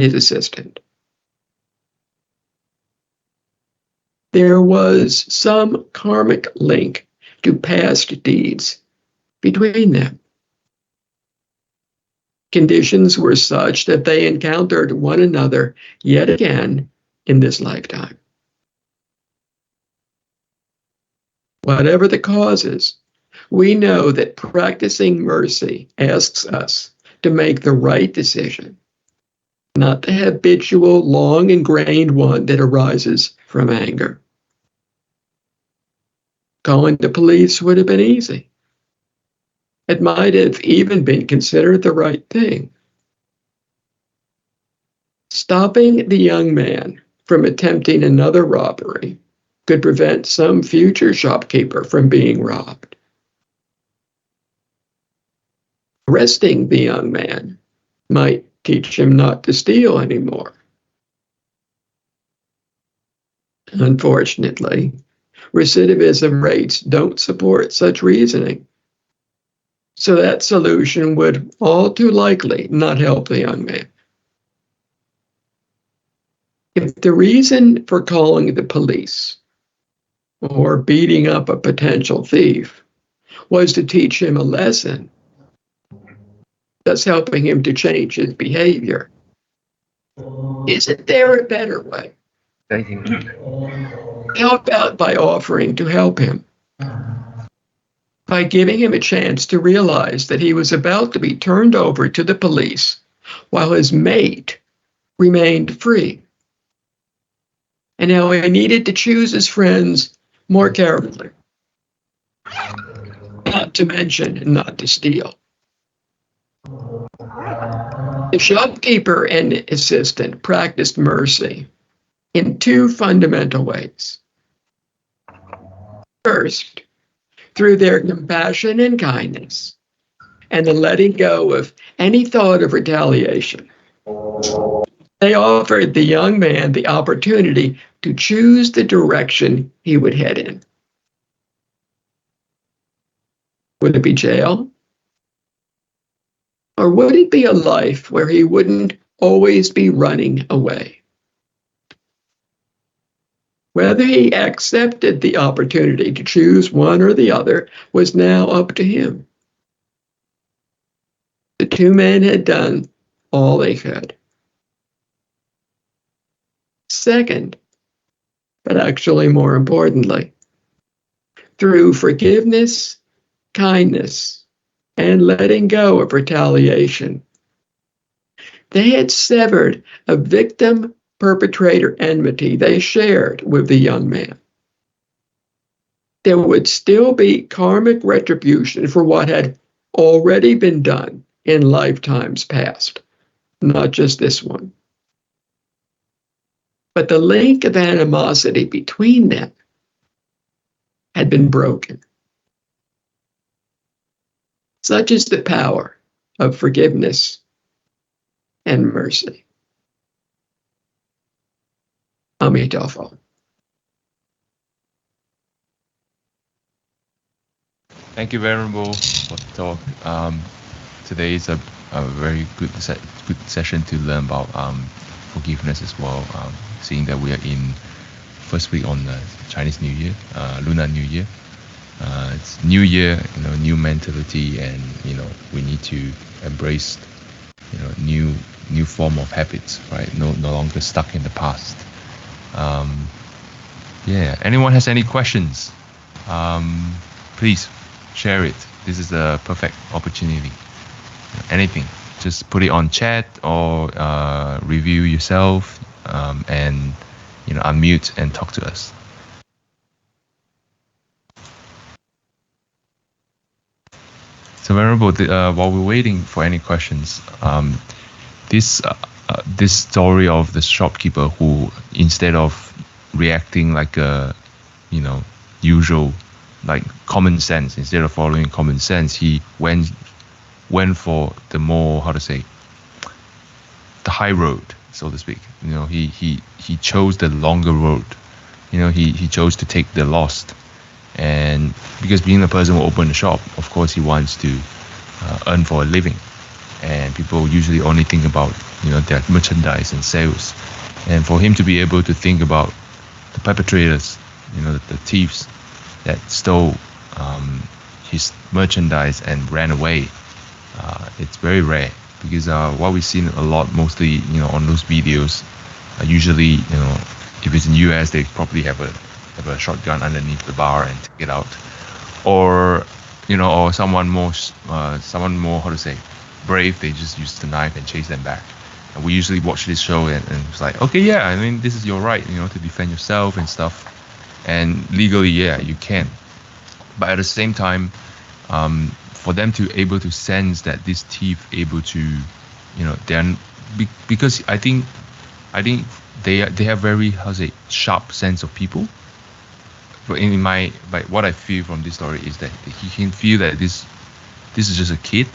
his assistant. There was some karmic link to past deeds between them. Conditions were such that they encountered one another yet again in this lifetime. Whatever the causes, we know that practicing mercy asks us to make the right decision, not the habitual, long ingrained one that arises from anger. Calling the police would have been easy. It might have even been considered the right thing. Stopping the young man from attempting another robbery could prevent some future shopkeeper from being robbed. Arresting the young man might teach him not to steal anymore. Unfortunately, recidivism rates don't support such reasoning. So that solution would all too likely not help the young man. If the reason for calling the police or beating up a potential thief was to teach him a lesson, thus helping him to change his behavior, isn't there a better way? How about by offering to help him? By giving him a chance to realize that he was about to be turned over to the police while his mate remained free. And now he needed to choose his friends more carefully, not to mention not to steal. The shopkeeper and assistant practiced mercy in two fundamental ways. First, through their compassion and kindness, and the letting go of any thought of retaliation. They offered the young man the opportunity to choose the direction he would head in. Would it be jail? Or would it be a life where he wouldn't always be running away? Whether he accepted the opportunity to choose one or the other was now up to him. The two men had done all they could. Second, but actually more importantly, through forgiveness, kindness, and letting go of retaliation, they had severed a victim-perpetrator enmity they shared with the young man. There would still be karmic retribution for what had already been done in lifetimes past, not just this one. But the link of animosity between them had been broken. Such is the power of forgiveness and mercy. Amitabha. Thank you, Venerable, for the talk. Today is a very good session to learn about forgiveness as well. Seeing that we are in first week on Chinese New Year, Lunar New Year. It's New Year, new mentality, and we need to embrace, new form of habits, right? No longer stuck in the past. Anyone has any questions? Please share it. This is the perfect opportunity. Anything, just put it on chat or review yourself, and unmute and talk to us. So, Venerable, while we're waiting for any questions, this story of the shopkeeper who, instead of reacting like a usual, like common sense, instead of following common sense, he went for the more, the high road, so to speak. He chose the longer road. He chose to take the loss. And because being a person who opened a shop, of course he wants to earn for a living. and people usually only think about their merchandise and sales. And for him to be able to think about the perpetrators, the thieves that stole his merchandise and ran away, it's very rare, because what we've seen a lot, mostly on those videos, usually if it's in US, they probably have a shotgun underneath the bar and take it out, or or someone more how to say brave, they just use the knife and chase them back. And we usually watch this show and it's like, okay, yeah, I mean, this is your right, to defend yourself and stuff, and legally, yeah, you can. But at the same time, for them to able to sense that this thief able to, they're because I think they have very, how to say, sharp sense of people. But in my, by what I feel from this story is that he can feel that this is just a kid,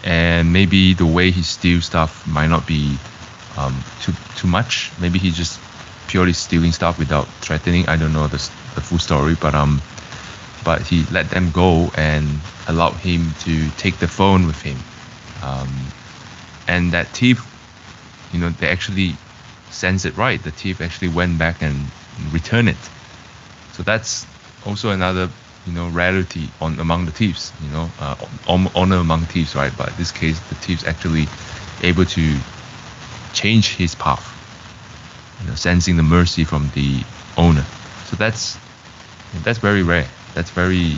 and maybe the way he steals stuff might not be too much. Maybe he's just purely stealing stuff without threatening. I don't know the full story, but he let them go and allowed him to take the phone with him. And that thief, they actually sense it right. The thief actually went back and returned it. So that's also another, rarity among the thieves, honor among thieves, right? But in this case, the thieves actually able to change his path, sensing the mercy from the owner. So that's very rare. That's very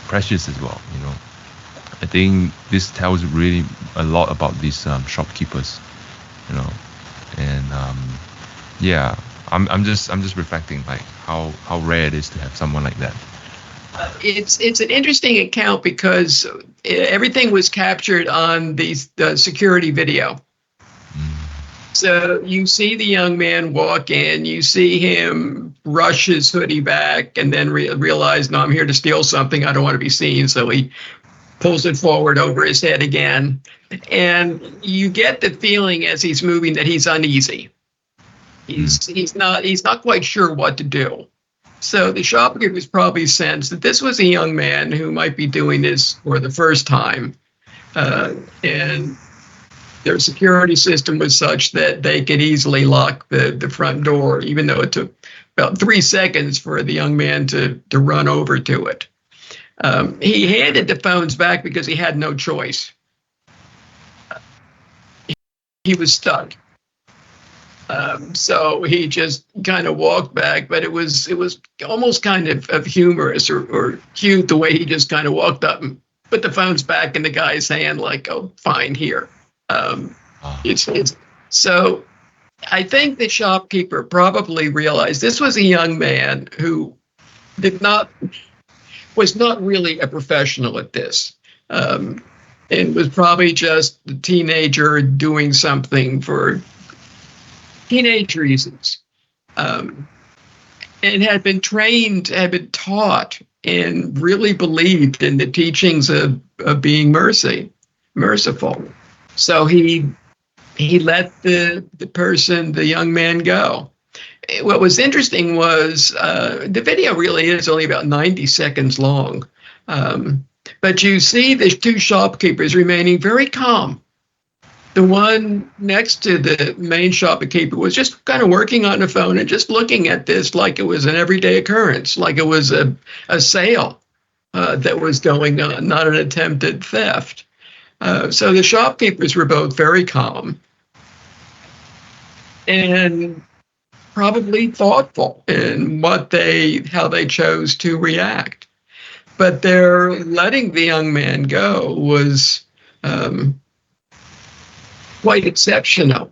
precious as well, I think this tells really a lot about these shopkeepers, and yeah, I'm just reflecting like how rare it is to have someone like that. It's an interesting account because everything was captured on the security video. So you see the young man walk in, you see him rush his hoodie back, and then realize, no, I'm here to steal something. I don't want to be seen. So he pulls it forward over his head again. And you get the feeling as he's moving that he's uneasy. He's not quite sure what to do. So the shopkeepers probably sensed that this was a young man who might be doing this for the first time. And their security system was such that they could easily lock the front door, even though it took about 3 seconds for the young man to run over to it. He handed the phones back because he had no choice. He was stuck. So he just kind of walked back, but it was almost kind of humorous or cute the way he just kind of walked up and put the phones back in the guy's hand, like, oh, fine, here. So I think the shopkeeper probably realized this was a young man who was not really a professional at this, and was probably just a teenager doing something for teenage reasons, and had been taught, and really believed in the teachings of being merciful. So he let the young man go. What was interesting was the video really is only about 90 seconds long, but you see the two shopkeepers remaining very calm. The one next to the main shopkeeper was just kind of working on the phone and just looking at this like it was an everyday occurrence, like it was a sale that was going on, not an attempted theft. So the shopkeepers were both very calm and probably thoughtful in how they chose to react. But their letting the young man go was quite exceptional.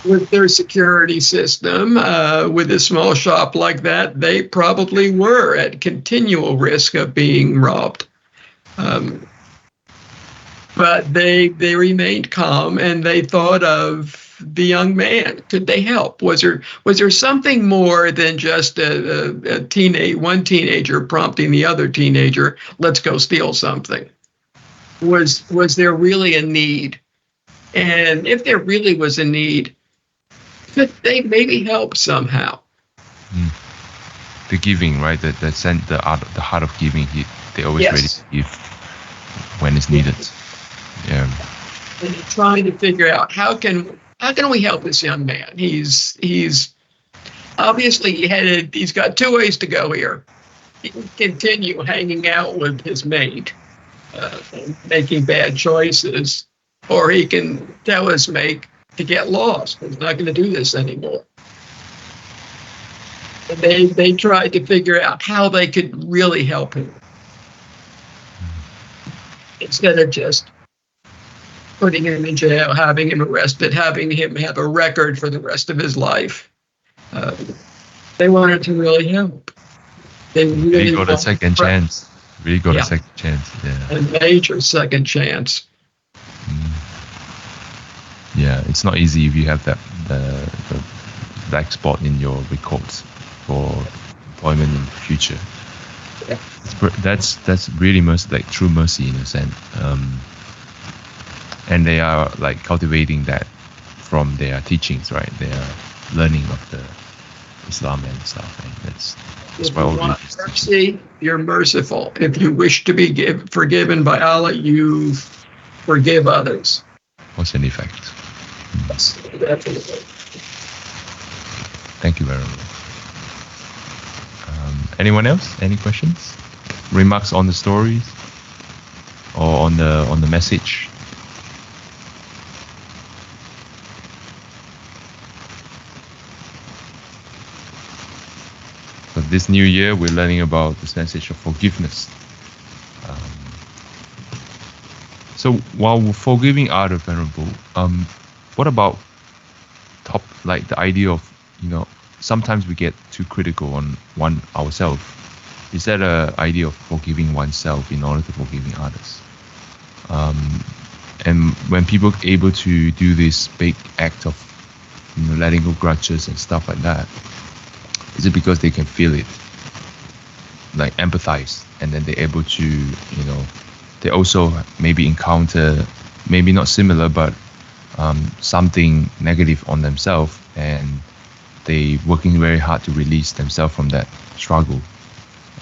With their security system, with a small shop like that, they probably were at continual risk of being robbed. But they remained calm, and they thought of the young man. Could they help? Was there something more than just one teenager prompting the other teenager, let's go steal something? Was there really a need? And if there really was a need, could they maybe help somehow? The giving, right? The heart of giving. They always ready to give. when it's needed. Yeah. And trying to figure out how can we help this young man. He's obviously headed. He's got two ways to go here. He can continue hanging out with his mate, making bad choices, or he can tell his mate to get lost. He's not going to do this anymore. And they tried to figure out how they could really help him instead of just putting him in jail, having him arrested, having him have a record for the rest of his life. They wanted to really help. They really got a second chance. Really got Yeah. a second chance. Yeah. A major second chance. Yeah, it's not easy if you have the black spot in your records for employment in the future. Yeah. That's really like true mercy in a sense. And they are like cultivating that from their teachings, right? They are learning of the Islam and stuff, and that's If why you all want religions teach. mercy, you're merciful. If you wish to be forgiven by Allah, you forgive others. Cause and effect. Yes, definitely. Thank you very much. Anyone else? Any questions? Remarks on the stories or on the message? So this new year, we're learning about this message of forgiveness. So while we're forgiving others, Venerable, what about the idea of, sometimes we get too critical on one ourselves. Is that an idea of forgiving oneself in order to forgiving others? And when people are able to do this big act of, letting go grudges and stuff like that, is it because they can feel it, like empathize, and then they're able to, they also maybe encounter, maybe not similar, but something negative on themselves, and they working very hard to release themselves from that struggle,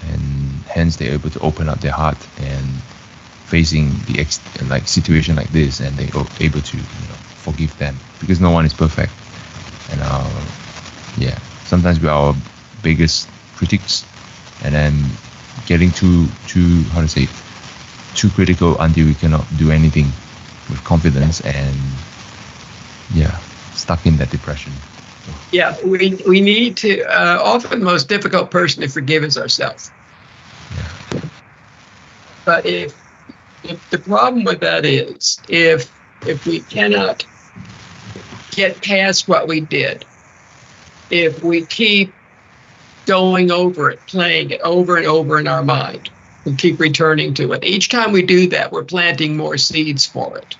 and hence they're able to open up their heart and facing the situation like this, and they are able to forgive them, because no one is perfect, and sometimes we are our biggest critics, and then getting too critical until we cannot do anything with confidence, and stuck in that depression. Yeah, we need to. Often, the most difficult person to forgive is ourselves. Yeah. But if the problem with that is if we cannot get past what we did, if we keep going over it, playing it over and over in our mind, we keep returning to it. Each time we do that, we're planting more seeds for it.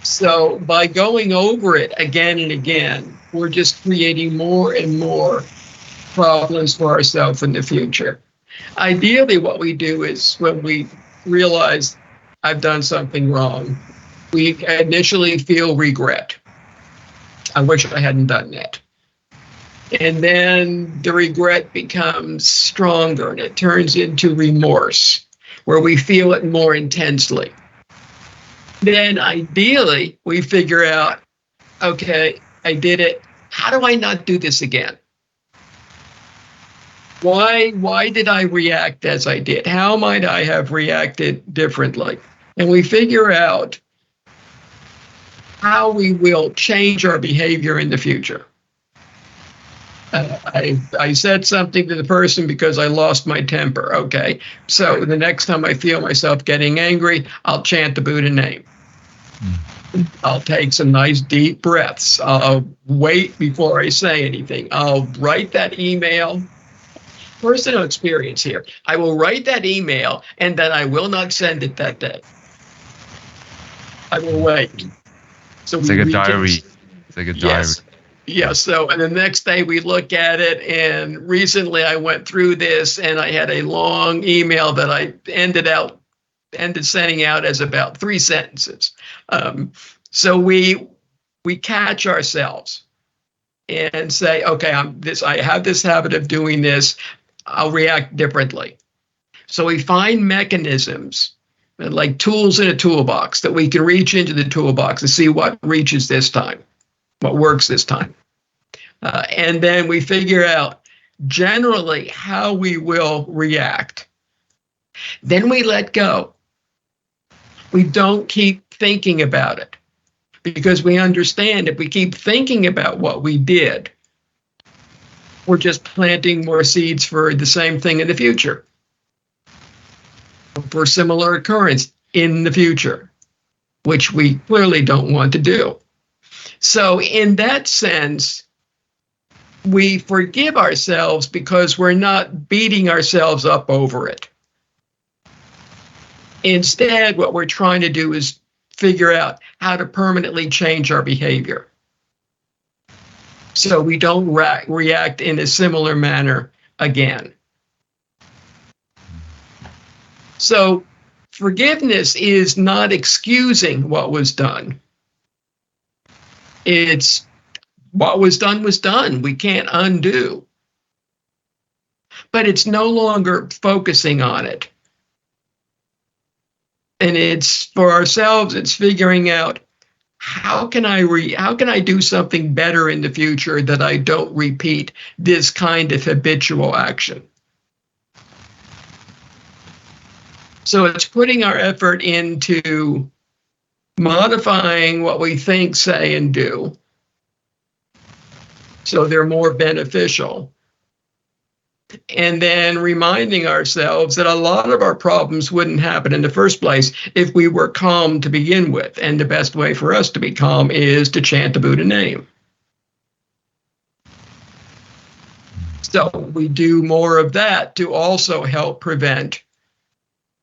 So by going over it again and again, we're just creating more and more problems for ourselves in the future. Ideally, what we do is when we realize I've done something wrong, we initially feel regret. I wish I hadn't done that. And then the regret becomes stronger and it turns into remorse, where we feel it more intensely. Then ideally, we figure out, okay, I did it. How do I not do this again? Why did I react as I did? How might I have reacted differently? And we figure out how we will change our behavior in the future. I said something to the person because I lost my temper. Okay, so the next time I feel myself getting angry, I'll chant the Buddha name. I'll take some nice deep breaths. I'll wait before I say anything. I'll write that email. Personal experience here. I will write that email and then I will not send it that day. I will wait. So it's like a diary. It's like a diary. Yes. So, and the next day we look at it, and recently I went through this and I had a long email that I ended sending out as about 3 sentences. So we catch ourselves and say, okay, I have this habit of doing this. I'll react differently. So we find mechanisms like tools in a toolbox that we can reach into the toolbox and see what reaches this time, what works this time. And then we figure out generally how we will react. Then we let go. We don't keep thinking about it because we understand if we keep thinking about what we did, we're just planting more seeds for the same thing in the future, for similar occurrence in the future, which we clearly don't want to do. So in that sense, we forgive ourselves because we're not beating ourselves up over it. Instead, what we're trying to do is figure out how to permanently change our behavior so we don't react in a similar manner again. So forgiveness is not excusing what was done. It's what was done was done. We can't undo. But it's no longer focusing on it. And it's for ourselves, it's figuring out how can I do something better in the future that I don't repeat this kind of habitual action. So it's putting our effort into modifying what we think, say, and do so they're more beneficial. And then reminding ourselves that a lot of our problems wouldn't happen in the first place if we were calm to begin with. And the best way for us to be calm is to chant the Buddha name. So we do more of that to also help prevent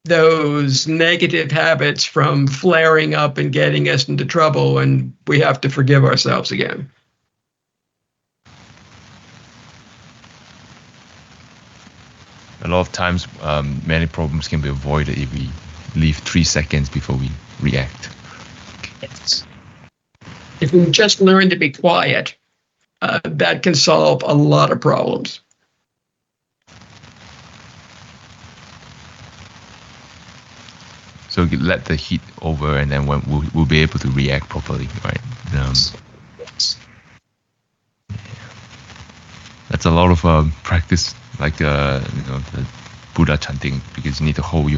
those negative habits from flaring up and getting us into trouble, and we have to forgive ourselves again. A lot of times, many problems can be avoided if we leave 3 seconds before we react. Yes. If we just learn to be quiet, that can solve a lot of problems. So let the heat over, and then we'll be able to react properly, right? Yes. That's a lot of practice, like the Buddha chanting, because you need to hold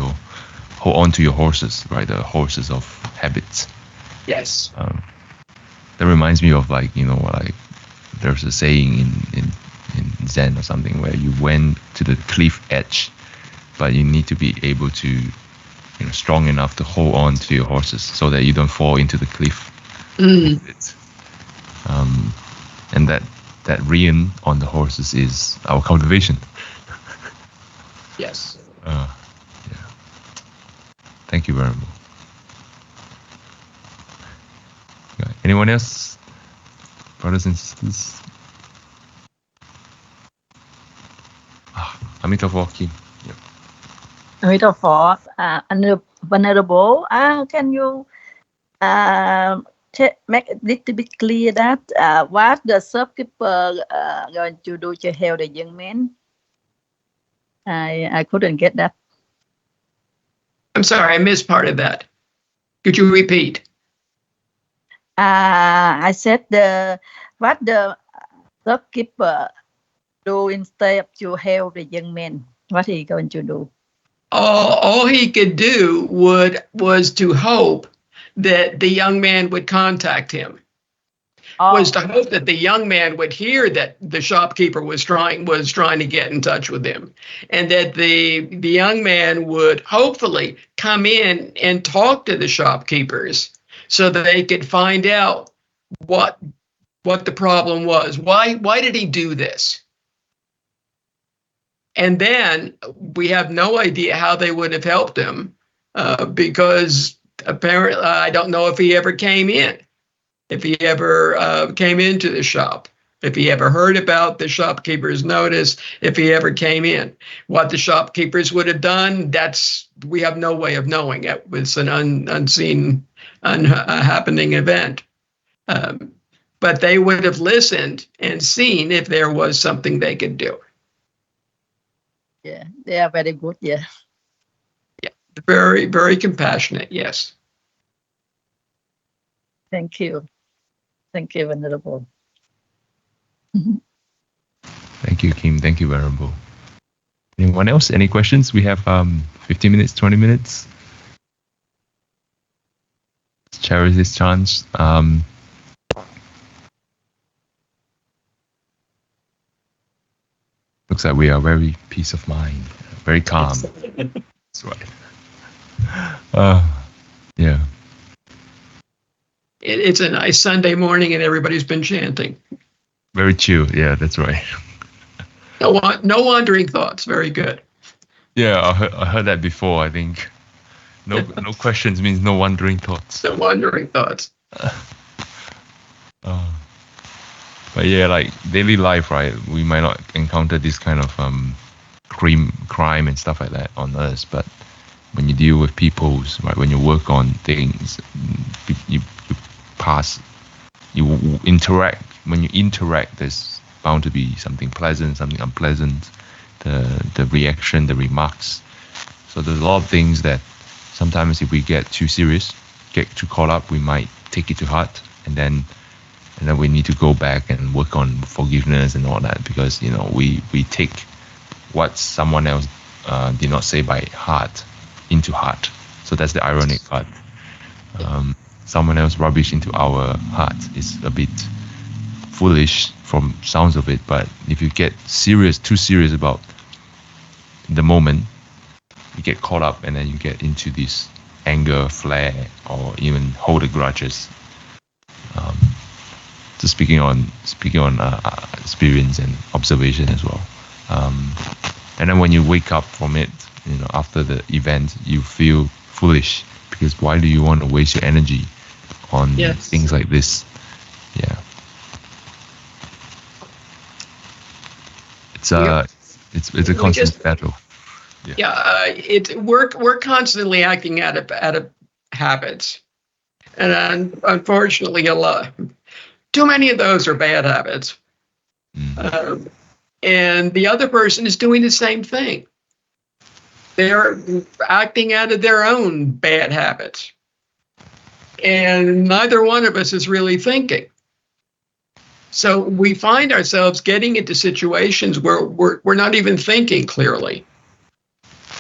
on to your horses, right? The horses of habits. Yes. That reminds me of like there's a saying in Zen or something where you went to the cliff edge, but you need to be able to strong enough to hold on to your horses so that you don't fall into the cliff. And that rein on the horses is our cultivation. Yes. Yeah. Thank you very much. Anyone else? Brothers and sisters? Amitabha Kim. Yep. Amitabha, Venerable, can you make it a little bit clear that what the shopkeeper going to do to help the young man? I couldn't get that. I'm sorry, I missed part of that. Could you repeat? I said what the shopkeeper do instead to help the young man. What he going to do? All he could do was to hope that the young man would contact him. Was to hope that the young man would hear that the shopkeeper was trying to get in touch with him, and that the young man would hopefully come in and talk to the shopkeepers so that they could find out what the problem was. Why did he do this? And then we have no idea how they would have helped him because apparently I don't know if he ever came in. If he ever came into the shop, if he ever heard about the shopkeeper's notice, if he ever came in. What the shopkeepers would have done, we have no way of knowing. It was an unseen, happening event. But they would have listened and seen if there was something they could do. Yeah, they are very good, yeah. Very, very compassionate. Yes. Thank you. Thank you, Venerable. Thank you, Kim. Thank you, Venerable. Anyone else? Any questions? We have 15 minutes, 20 minutes. Let's cherish this chance. Looks like we are very peace of mind, very calm. That's right. Yeah. It's a nice Sunday morning and everybody's been chanting. Very chill. Yeah, that's right. No wandering thoughts. Very good. Yeah, I heard that before. I think no questions means no wandering thoughts. No wandering thoughts. But yeah, like daily life, right? We might not encounter this kind of crime and stuff like that on us, but when you deal with people's, right, when you work on things, you pass, you interact. When you interact, there's bound to be something pleasant, something unpleasant, the reaction, the remarks. So there's a lot of things that sometimes if we get too serious, get too caught up, we might take it to heart, and then we need to go back and work on forgiveness and all that, because we take what someone else did not say by heart into heart. So that's the ironic part. Someone else rubbish into our heart is a bit foolish from sounds of it, but if you get too serious about the moment, you get caught up and then you get into this anger, flare, or even hold the grudges. So speaking on experience and observation as well. And then when you wake up from it, after the event, you feel foolish, because why do you want to waste your energy on things like this? Yeah. It's a constant battle. We're constantly acting out of habits, and unfortunately, too many of those are bad habits. And the other person is doing the same thing. They're acting out of their own bad habits, and neither one of us is really thinking. So we find ourselves getting into situations where we're not even thinking clearly.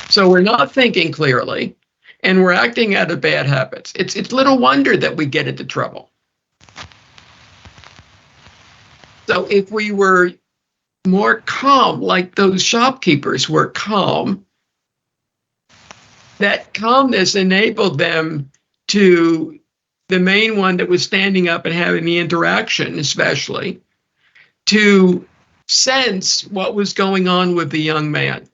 So we're not thinking clearly, and we're acting out of bad habits. It's little wonder that we get into trouble. So if we were more calm, like those shopkeepers were calm, that calmness enabled them to, the main one that was standing up and having the interaction especially, to sense what was going on with the young man.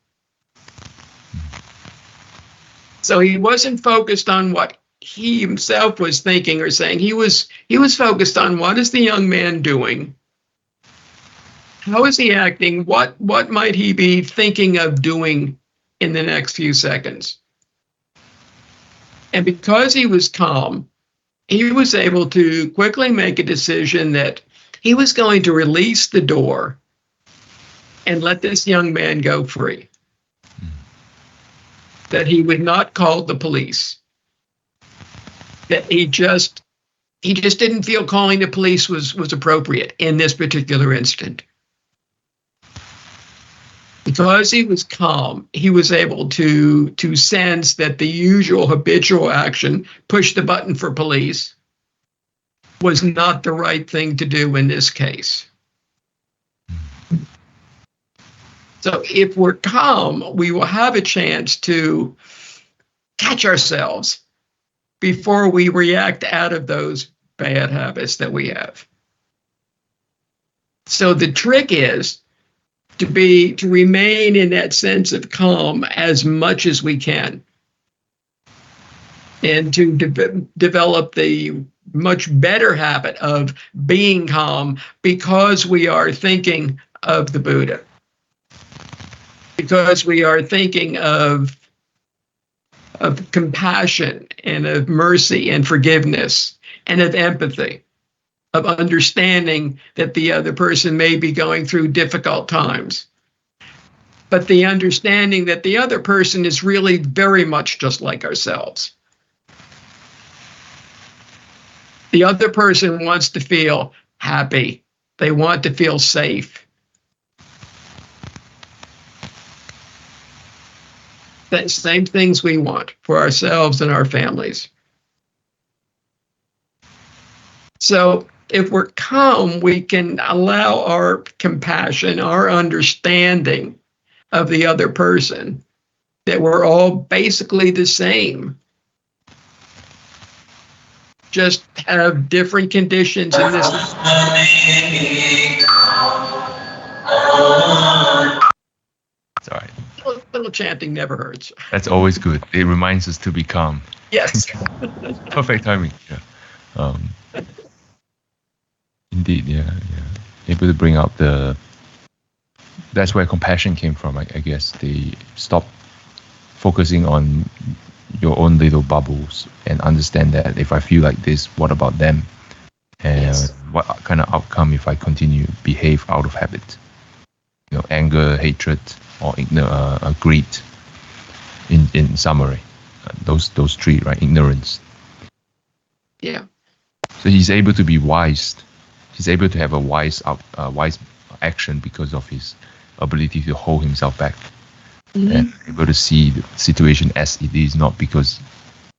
So he wasn't focused on what he himself was thinking or saying. He was focused on, what is the young man doing? How is he acting? What might he be thinking of doing in the next few seconds? And because he was calm, he was able to quickly make a decision that he was going to release the door and let this young man go free. That he would not call the police. That he just didn't feel calling the police was appropriate in this particular incident. Because he was calm, he was able to sense that the usual habitual action, push the button for police, was not the right thing to do in this case. So if we're calm, we will have a chance to catch ourselves before we react out of those bad habits that we have. So the trick is to remain in that sense of calm as much as we can, and to develop the much better habit of being calm, because we are thinking of the Buddha, because we are thinking of compassion and of mercy and forgiveness and of empathy, of understanding that the other person may be going through difficult times. but the understanding that the other person is really very much just like ourselves. The other person wants to feel happy. They want to feel safe. The same things we want for ourselves and our families. So if we're calm, we can allow our compassion, our understanding of the other person, that we're all basically the same, just have different conditions in this. Sorry. Little chanting never hurts. That's always good. It reminds us to be calm. Yes. Perfect timing. Yeah. Indeed. Yeah. Able to bring out that's where compassion came from, I guess. They stop focusing on your own little bubbles and understand that if I feel like this, what about them? And Yes. what kind of outcome if I continue behave out of habit? Anger, hatred, or greed. In summary, those three, right? Ignorance. Yeah. So he's able to be wise. He's able to have a wise action because of his ability to hold himself back. Mm-hmm. And able to see the situation as it is, not because,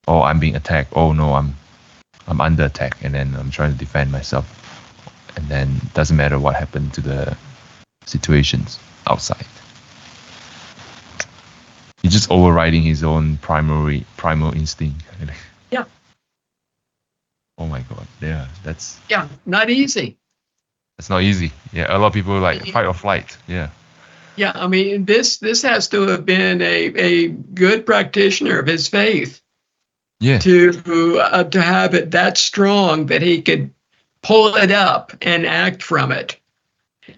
oh, I'm being attacked. Oh no, I'm under attack, and then I'm trying to defend myself, and then it doesn't matter what happened to the situations outside. He's just overriding his own primal instinct. Yeah. Oh my God. Yeah, that's not easy. It's not easy. Yeah, a lot of people like fight or flight. Yeah. Yeah, I mean, this has to have been a good practitioner of his faith. Yeah. To have it that strong that he could pull it up and act from it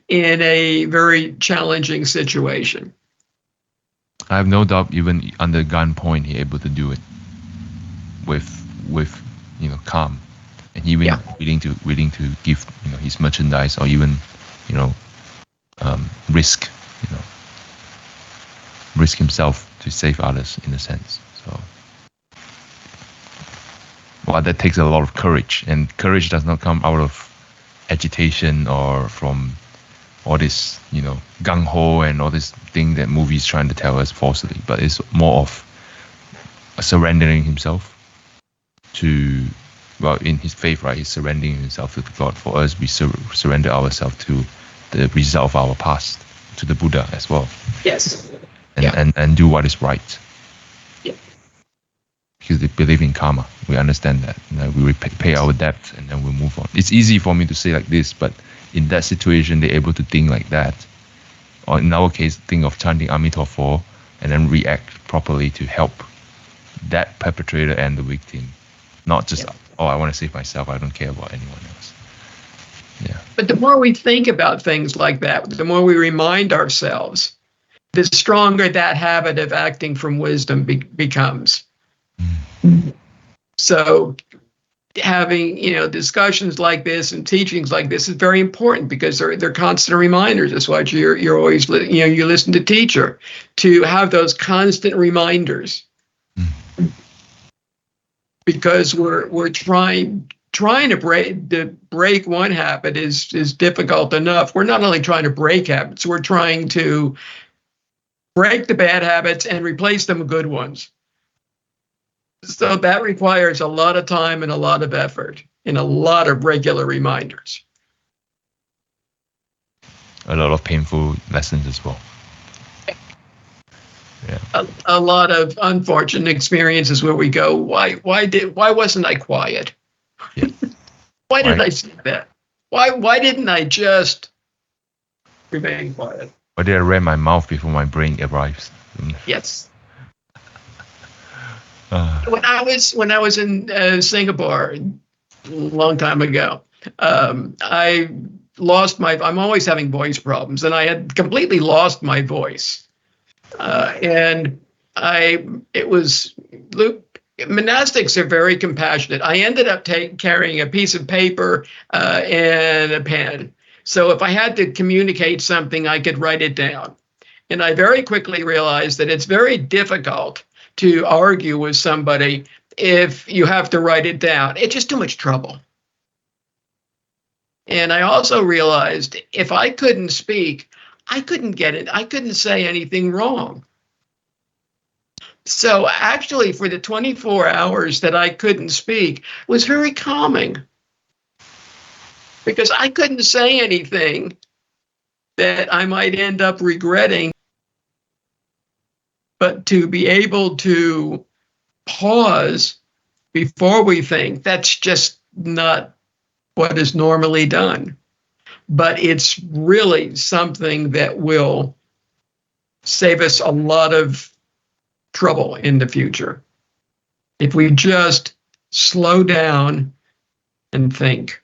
in a very challenging situation. I have no doubt, even under gunpoint, he able to do it with calm, and even willing to give his merchandise, or even risk himself to save others, in a sense. So, well, that takes a lot of courage, and courage does not come out of agitation or from all this gung ho and all this thing that movies trying to tell us falsely, but it's more of surrendering himself to, well, in his faith, right? He's surrendering himself to God. For us, we surrender ourselves to the result of our past, to the Buddha as well. Yes. And do what is right. Yeah. Because they believe in karma. We understand that. We pay our debt and then we move on. It's easy for me to say like this, but in that situation, they're able to think like that. Or in our case, think of chanting Amitabha and then react properly to help that perpetrator and the victim. Not just, I want to save myself, I don't care about anyone else. Yeah. But the more we think about things like that, the more we remind ourselves, the stronger that habit of acting from wisdom becomes. So having discussions like this and teachings like this is very important, because they're constant reminders. That's why you're always you listen to teacher, to have those constant reminders, because we're trying to break one habit is difficult enough. We're not only trying to break habits, we're trying to break the bad habits and replace them with good ones. So that requires a lot of time and a lot of effort and a lot of regular reminders. A lot of painful lessons as well. Yeah. A lot of unfortunate experiences where we go, why wasn't I quiet? Yeah. Why did I say that? Why didn't I just remain quiet? Why did I ram my mouth before my brain arrives? Yes. When I was in Singapore a long time ago, I lost I'm always having voice problems, and I had completely lost my voice. And monastics are very compassionate. I ended up carrying a piece of paper and a pen. So if I had to communicate something, I could write it down. And I very quickly realized that it's very difficult to argue with somebody if you have to write it down. It's just too much trouble. And I also realized if I couldn't speak, I couldn't get it. I couldn't say anything wrong. So actually, for the 24 hours that I couldn't speak, it was very calming because I couldn't say anything that I might end up regretting. But to be able to pause before we think, that's just not what is normally done. But it's really something that will save us a lot of trouble in the future if we just slow down and think.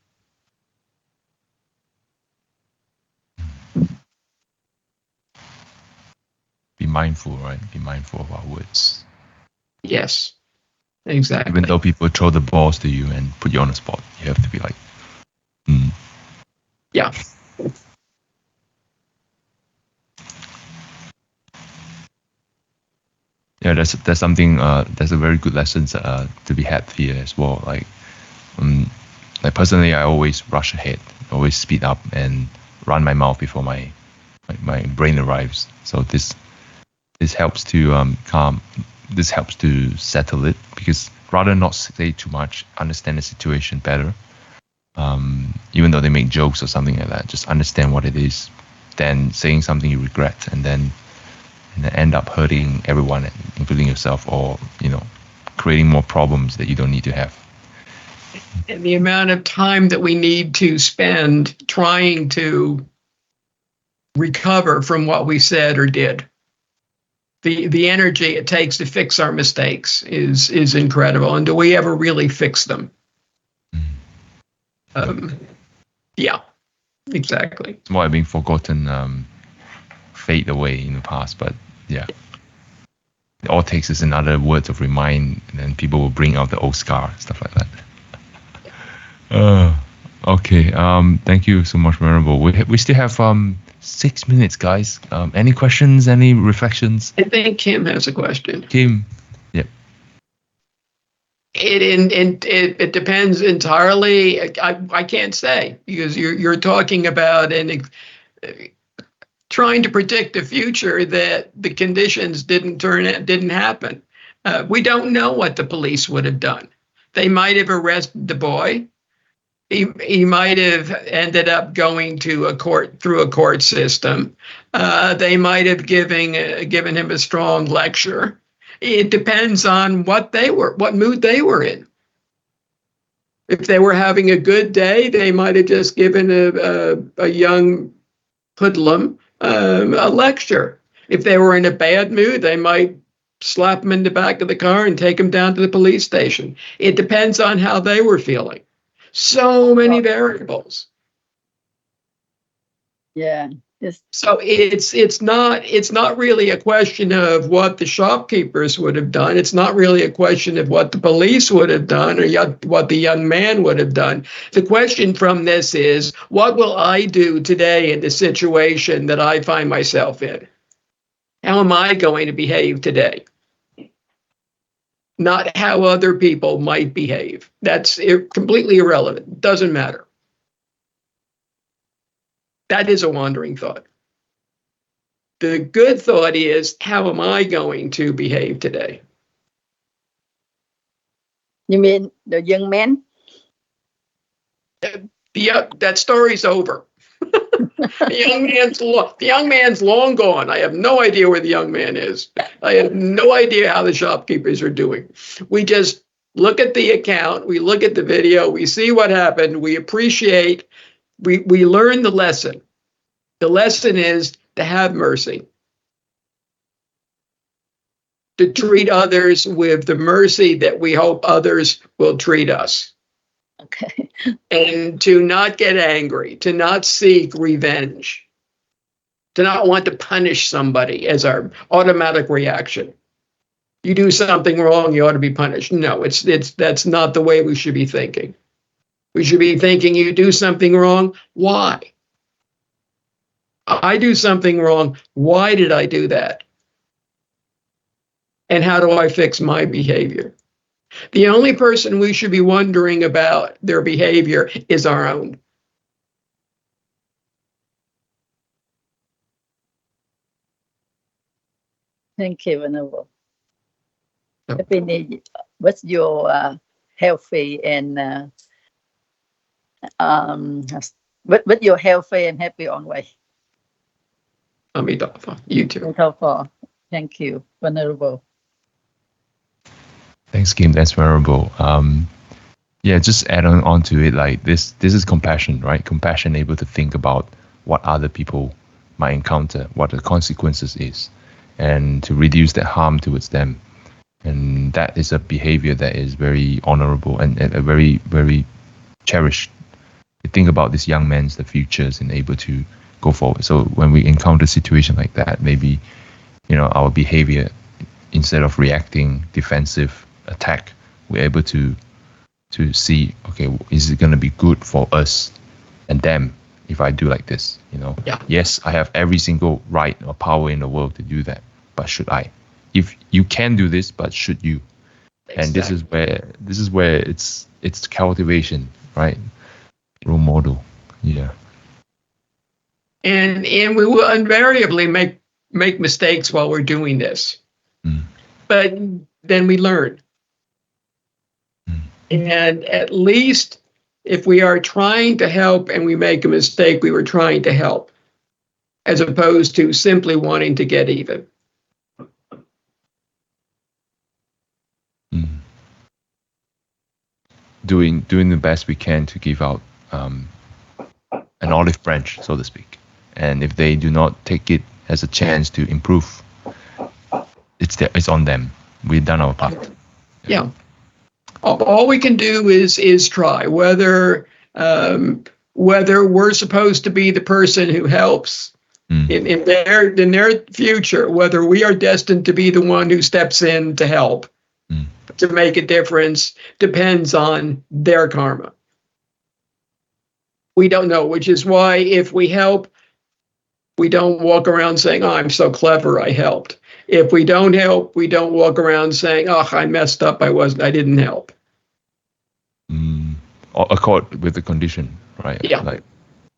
Be mindful, right? Be mindful of our words. Yes, exactly. Even though people throw the balls to you and put you on the spot, you have to be like, Yeah. Yeah, there's something. There's a very good lesson to be had here as well. Like personally, I always rush ahead, always speed up, and run my mouth before my brain arrives. So this helps to calm. This helps to settle it because rather not say too much, understand the situation better. Even though they make jokes or something like that, just understand what it is. Then saying something you regret, and then end up hurting everyone, including yourself, or creating more problems that you don't need to have. And the amount of time that we need to spend trying to recover from what we said or did. The energy it takes to fix our mistakes is incredible. And do we ever really fix them? Yeah, exactly. It's more like being forgotten, fade away in the past. But yeah, all it takes is another word of remind, and then people will bring out the old scar, stuff like that. Okay. Thank you so much, Venerable. We still have 6 minutes, guys. Any questions? Any reflections? I think Kim has a question. Kim, yep. It depends entirely. I can't say because you're talking about trying to predict the future that the conditions didn't happen. We don't know what the police would have done. They might have arrested the boy. He might have ended up going to a court through a court system. They might have given him a strong lecture. It depends on what mood they were in. If they were having a good day, they might have just given a young hoodlum a lecture. If they were in a bad mood, they might slap him in the back of the car and take him down to the police station. It depends on how they were feeling. So many variables. Yeah. So it's not really a question of what the shopkeepers would have done. It's not really a question of what the police would have done or what the young man would have done. The question from this is, what will I do today in the situation that I find myself in? How am I going to behave today? Not how other people might behave. That's completely irrelevant. It doesn't matter. That is a wandering thought. The good thought is, how am I going to behave today? You mean the young man? That story's over. The young man's long gone. I have no idea where the young man is. I have no idea how the shopkeepers are doing. We just look at the account, we look at the video, we see what happened, we appreciate, we learn the lesson. The lesson is to have mercy, to treat others with the mercy that we hope others will treat us. Okay. And to not get angry, to not seek revenge, to not want to punish somebody as our automatic reaction. You do something wrong, you ought to be punished. No, that's not the way we should be thinking. We should be thinking, you do something wrong, why? I do something wrong. Why did I do that? And how do I fix my behavior? The only person we should be wondering about their behavior is our own. Thank you, Venerable. Oh. Happy New Year. What's your healthy and with your healthy and happy on way? Amitabha, you too. Thank you, Venerable. Thanks, Kim. That's venerable. Yeah, just add on to it. Like this is compassion, right? Compassion, able to think about what other people might encounter, what the consequences is, and to reduce that harm towards them. And that is a behavior that is very honorable and a very, very cherished. You think about this young man's the futures and able to go forward. So when we encounter a situation like that, maybe, our behavior, instead of reacting defensive attack, we're able to see, okay, is it going to be good for us and them if I do like this? Yeah. Yes, I have every single right or power in the world to do that, but should I? If you can do this, but should you? Exactly. And this is where it's cultivation, right? Role model. Yeah. And we will invariably make mistakes while we're doing this. But then we learn. And at least if we are trying to help and we make a mistake, we were trying to help, as opposed to simply wanting to get even. Doing the best we can to give out an olive branch, so to speak. And if they do not take it as a chance to improve, it's on them. We've done our part. Yeah. All we can do is try. Whether we're supposed to be the person who helps in their future, whether we are destined to be the one who steps in to help to make a difference, depends on their karma. We don't know, which is why if we help, we don't walk around saying, "Oh, I'm so clever, I helped." If we don't help, we don't walk around saying, "Oh, I messed up, I didn't help." Accord with the condition, right? Yeah. Like,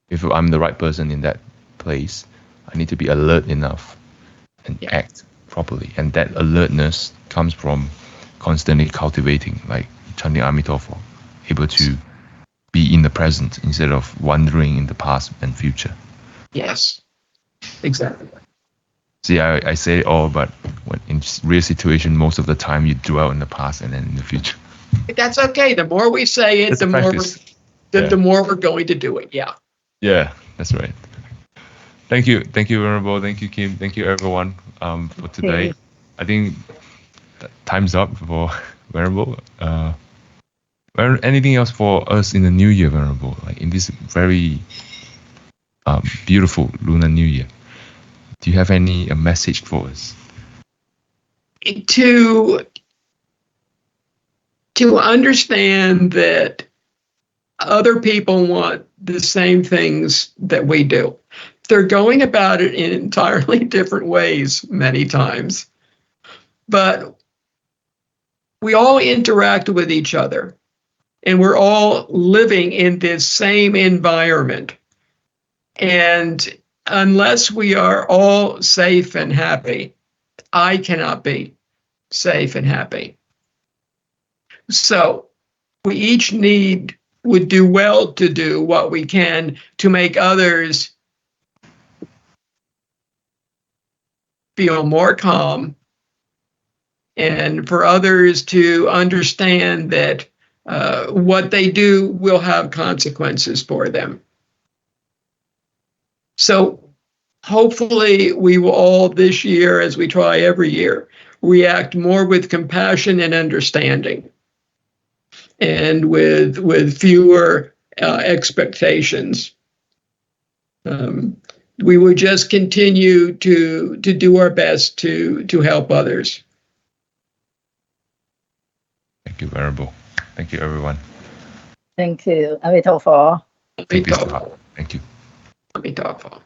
if I'm the right person in that place, I need to be alert enough and act properly. And that alertness comes from constantly cultivating, like chanting Amitabha, able to be in the present instead of wandering in the past and future. Yes, exactly. See, I say it all, but when in real situation, most of the time you dwell in the past and then in the future. That's okay. The more we say it, the more we're going to do it. Yeah. Yeah, that's right. Thank you, Venerable. Thank you, Kim. Thank you, everyone, for today. Okay. I think time's up for Venerable. Anything else for us in the new year, Venerable? Like in this very beautiful Lunar New Year, do you have any message for us? To understand that other people want the same things that we do. They're going about it in entirely different ways many times, but we all interact with each other, and we're all living in this same environment. And unless we are all safe and happy, I cannot be safe and happy. So we each would do well to do what we can to make others feel more calm, and for others to understand that what they do will have consequences for them. So hopefully we will all this year, as we try every year, react more with compassion and understanding, and with fewer expectations. We would just continue to do our best to help others. Thank you, Venerable. Thank you, everyone. Thank you. Amitabha. Take this to heart. Thank you. Amitabha.